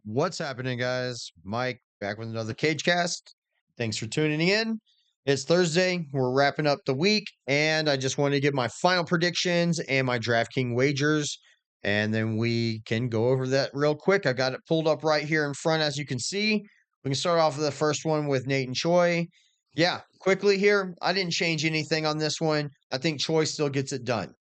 What's happening, guys? Mike back with another Cage Cast. Thanks for tuning in. It's Thursday. We're wrapping up the week, and I just wanted to give my final predictions and my DraftKings wagers, and then we can go over that real quick. I got it pulled up right here in front, as you can see. We can start off with the first one with Nate and Choi. Yeah, quickly here. I didn't change anything on this one. I think Choi still gets it done.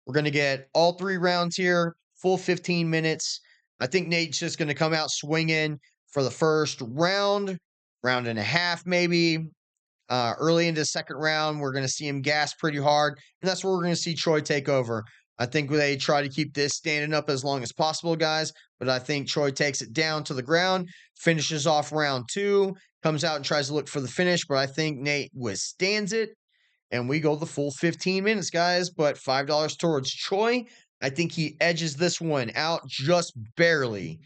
We're going to get all three rounds here, full 15 minutes. I think Nate's just going to come out swinging for the first round, round and a half, maybe. Early into the second round, we're going to see him gas pretty hard, and that's where we're going to see Troy take over. I think they try to keep this standing up as long as possible, guys, but I think Troy takes it down to the ground, finishes off round two, comes out and tries to look for the finish, but I think Nate withstands it, and we go the full 15 minutes, guys, but $5 towards Troy. I think he edges this one out just barely.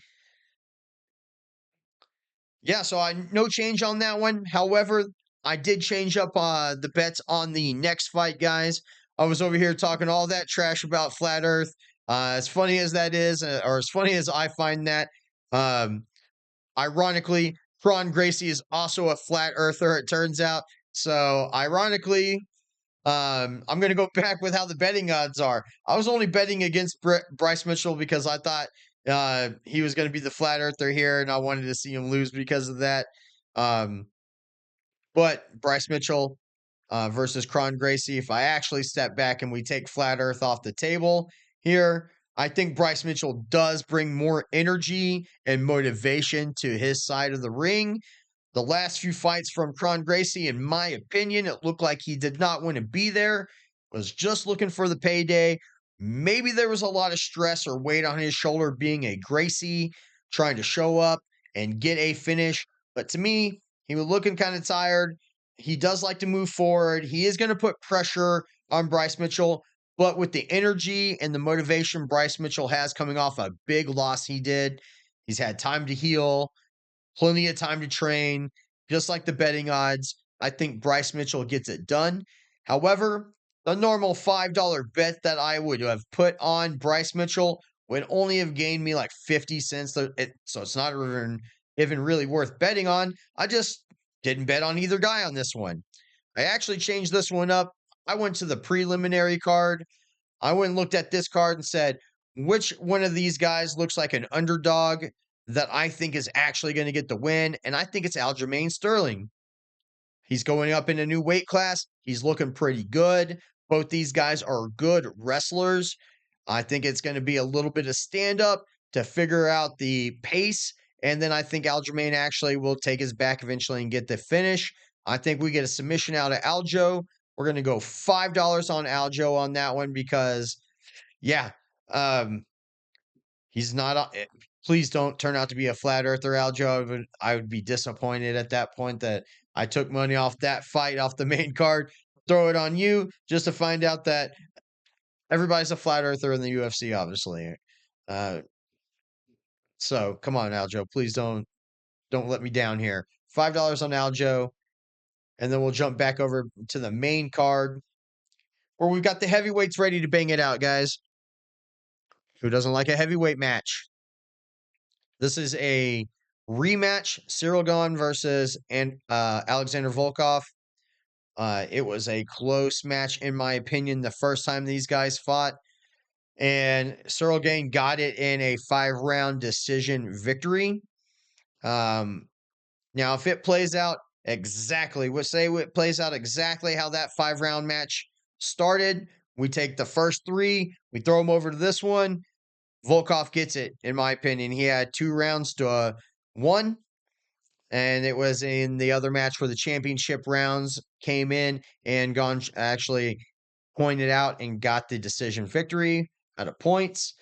Yeah, so no change on that one. However, I did change up the bets on the next fight, guys. I was over here talking all that trash about Flat Earth. As funny as that is, or as funny as I find that, um, ironically, Kron Gracie is also a flat earther, it turns out. So, ironically, I'm going to go back with how the betting odds are. I was only betting against Bryce Mitchell because I thought he was going to be the flat earther here, and I wanted to see him lose because of that. Um, but Bryce Mitchell versus Kron Gracie, if I actually step back and we take flat earth off the table here, I think Bryce Mitchell does bring more energy and motivation to his side of the ring. The last few fights from Kron Gracie, in my opinion, it looked like he did not want to be there, was just looking for the payday. Maybe there was a lot of stress or weight on his shoulder being a Gracie, trying to show up and get a finish. But to me, he was looking kind of tired. He does like to move forward. He is going to put pressure on Bryce Mitchell, but with the energy and the motivation Bryce Mitchell has coming off a big loss he did, he's had time to heal, plenty of time to train, just like the betting odds. I think Bryce Mitchell gets it done. However, the normal $5 bet that I would have put on Bryce Mitchell would only have gained me like 50 cents. So it's not even really worth betting on. I just didn't bet on either guy on this one. I actually changed this one up. I went to the preliminary card. I went and looked at this card and said, which one of these guys looks like an underdog that I think is actually going to get the win? And I think it's Aljamain Sterling. He's going up in a new weight class. He's looking pretty good. Both these guys are good wrestlers. I think it's going to be a little bit of stand up to figure out the pace. And then I think Aljamain actually will take his back eventually and get the finish. I think we get a submission out of Aljo. We're going to go $5 on Aljo on that one because, yeah, um, he's not. Please don't turn out to be a flat earther, Aljo. I would be disappointed at that point that I took money off that fight off the main card, throw it on you just to find out that everybody's a flat earther in the UFC, obviously. Uh, so come on, Aljo. Please don't let me down here. $5 on Aljo, and then we'll jump back over to the main card where we've got the heavyweights ready to bang it out, guys. Who doesn't like a heavyweight match? This is a rematch, Cyril Gahn versus Alexander Volkov. It was a close match, in my opinion, the first time these guys fought. And Cyril Gahn got it in a 5-round decision victory. Now, if it plays out exactly, it plays out exactly how that 5-round match started, we take the first 3, we throw them over to this one. Volkov gets it, in my opinion. He had 2 rounds to 1, and it was in the other match where the championship rounds came in, and Gahn actually pointed out and got the decision victory out of points.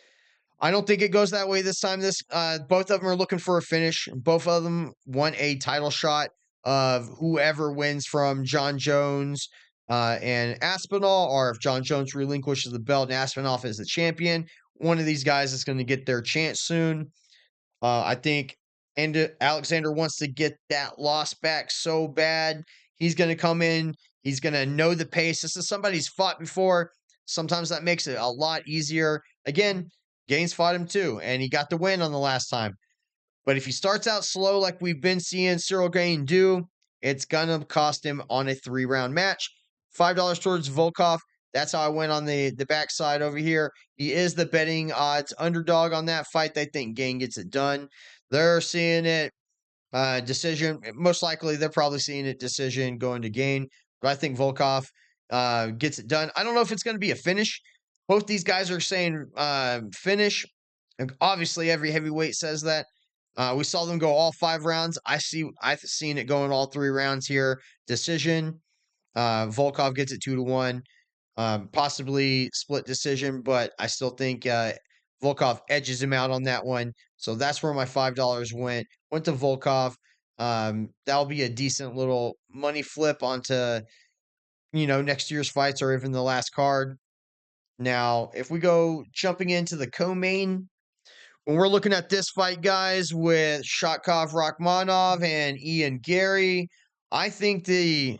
I don't think it goes that way this time. Both of them are looking for a finish. Both of them want a title shot of whoever wins from John Jones and Aspinall, or if John Jones relinquishes the belt and Aspinall is the champion. One of these guys is going to get their chance soon. I think Alexander wants to get that loss back so bad. He's going to come in. He's going to know the pace. This is somebody he's fought before. Sometimes that makes it a lot easier. Again, Gaines fought him too, and he got the win on the last time. But if he starts out slow like we've been seeing Cyril Gane do, it's gonna cost him on a 3-round match. $5 towards Volkov. That's how I went on the backside over here. He is the betting odds underdog on that fight. They think Gane gets it done. They're seeing it decision. Most likely, they're probably seeing it decision going to Gane. But I think Volkov gets it done. I don't know if it's going to be a finish. Both these guys are saying finish. And obviously, every heavyweight says that. We saw them go all 5 rounds. I've seen it going all 3 rounds here. Decision. Volkov gets it 2-1. Possibly split decision, but I still think Volkov edges him out on that one. So that's where my $5 went. Went to Volkov. That'll be a decent little money flip onto next year's fights or even the last card. Now, if we go jumping into the co-main, when we're looking at this fight, guys, with Shatkov Rachmanov and Ian Gary, I think the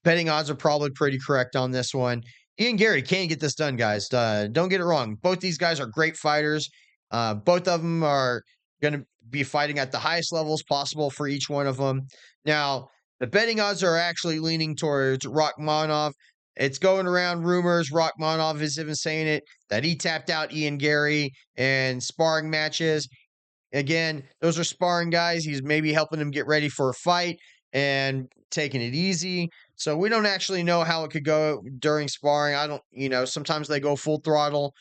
betting odds are probably pretty correct on this one. Ian Gary can get this done, guys. Don't get it wrong. Both these guys are great fighters. Both of them are going to be fighting at the highest levels possible for each one of them. Now, the betting odds are actually leaning towards Rachmanov. It's going around rumors. Rachmanov is even saying it that he tapped out Ian Gary in sparring matches. Again, those are sparring guys. He's maybe helping him get ready for a fight and taking it easy. So we don't actually know how it could go during sparring. I don't, sometimes they go full throttle.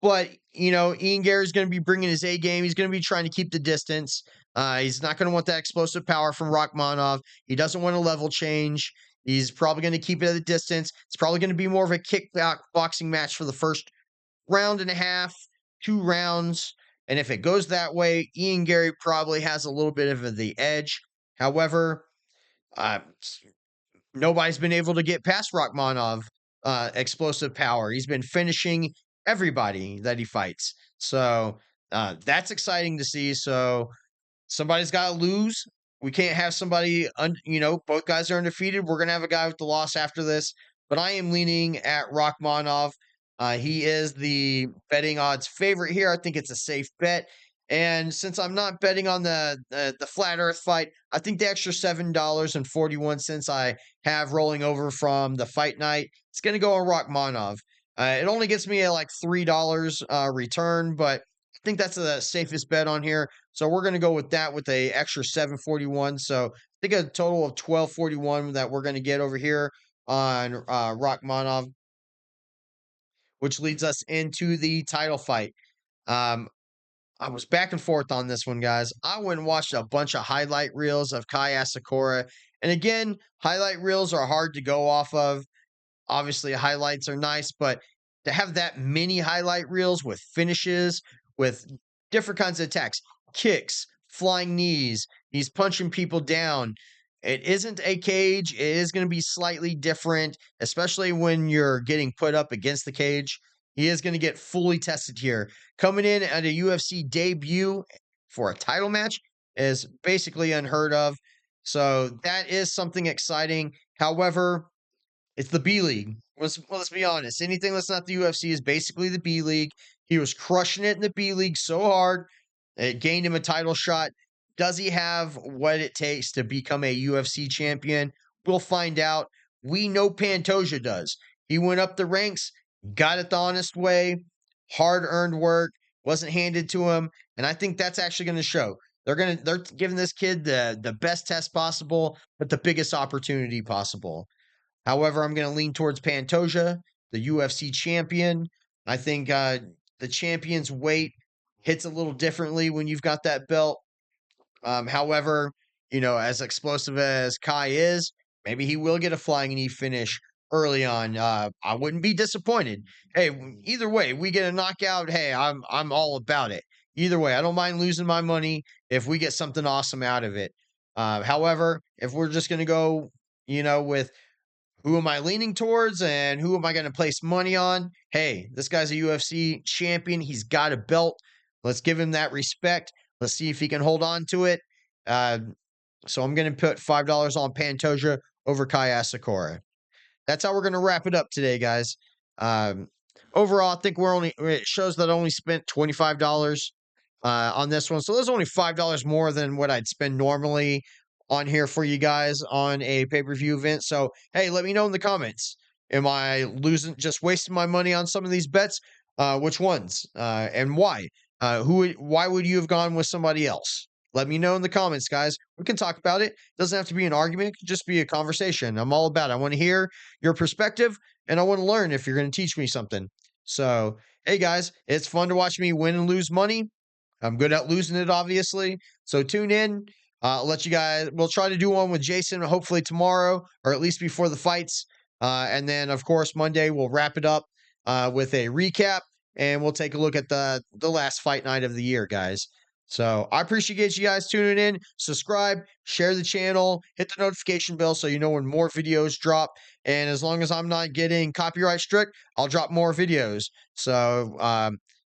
But, Ian Gary's going to be bringing his A game. He's going to be trying to keep the distance. He's not going to want that explosive power from Rachmanov. He doesn't want a level change. He's probably going to keep it at a distance. It's probably going to be more of a boxing match for the first round and a half, 2 rounds. And if it goes that way, Ian Gary probably has a little bit of the edge. However, nobody's been able to get past Rachmanov explosive power. He's been finishing everybody that he fights. So that's exciting to see. So somebody's got to lose. We can't have somebody, both guys are undefeated. We're going to have a guy with the loss after this. But I am leaning at Rachmanov. He is the betting odds favorite here. I think it's a safe bet. And since I'm not betting on the Flat Earth fight, I think the extra $7.41 I have rolling over from the fight night, it's going to go on Rachmanov. It only gets me a like $3 return, but I think that's the safest bet on here. So we're going to go with that with a extra 741. So I think a total of 1241 that we're going to get over here on Rachmanov, which leads us into the title fight. I was back and forth on this one, guys. I went and watched a bunch of highlight reels of Kai Asakura. And again, highlight reels are hard to go off of. Obviously, highlights are nice, but to have that many highlight reels with finishes, with different kinds of attacks, kicks, flying knees, he's punching people down. It isn't a cage. It is going to be slightly different, especially when you're getting put up against the cage. He is going to get fully tested here. Coming in at a UFC debut for a title match is basically unheard of. So that is something exciting. However, it's the B League. Let's be honest. Anything that's not the UFC is basically the B League. He was crushing it in the B League so hard. It gained him a title shot. Does he have what it takes to become a UFC champion? We'll find out. We know Pantoja does. He went up the ranks, got it the honest way, hard-earned work, wasn't handed to him, and I think that's actually going to show. They're giving this kid the best test possible, but the biggest opportunity possible. However, I'm going to lean towards Pantoja, the UFC champion. I think the champion's weight hits a little differently when you've got that belt. However, as explosive as Kai is, maybe he will get a flying knee finish early on. I wouldn't be disappointed. Hey, either way, we get a knockout. Hey, I'm all about it. Either way, I don't mind losing my money if we get something awesome out of it. However, if we're just going to go, with who am I leaning towards and who am I going to place money on? Hey, this guy's a UFC champion. He's got a belt. Let's give him that respect. Let's see if he can hold on to it. So I'm going to put $5 on Pantoja over Kai Asakura. That's how we're going to wrap it up today, guys. Overall, I think it shows that I only spent $25. on this one. So there's only $5 more than what I'd spend normally on here for you guys on a pay-per-view event. So hey, let me know in the comments. Am I losing, just wasting my money on some of these bets? Which ones? And why? Why would you have gone with somebody else? Let me know in the comments, guys. We can talk about it. Doesn't have to be an argument, it could just be a conversation. I'm all about it. I want to hear your perspective and I want to learn if you're going to teach me something. So, hey guys, it's fun to watch me win and lose money. I'm good at losing it, obviously. So tune in. I'll let you guys, we'll try to do one with Jason hopefully tomorrow or at least before the fights. And then, of course, Monday we'll wrap it up with a recap and we'll take a look at the last fight night of the year, guys. So I appreciate you guys tuning in. Subscribe, share the channel, hit the notification bell so you know when more videos drop. And as long as I'm not getting copyright strict, I'll drop more videos. So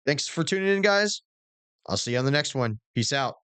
thanks for tuning in, guys. I'll see you on the next one. Peace out.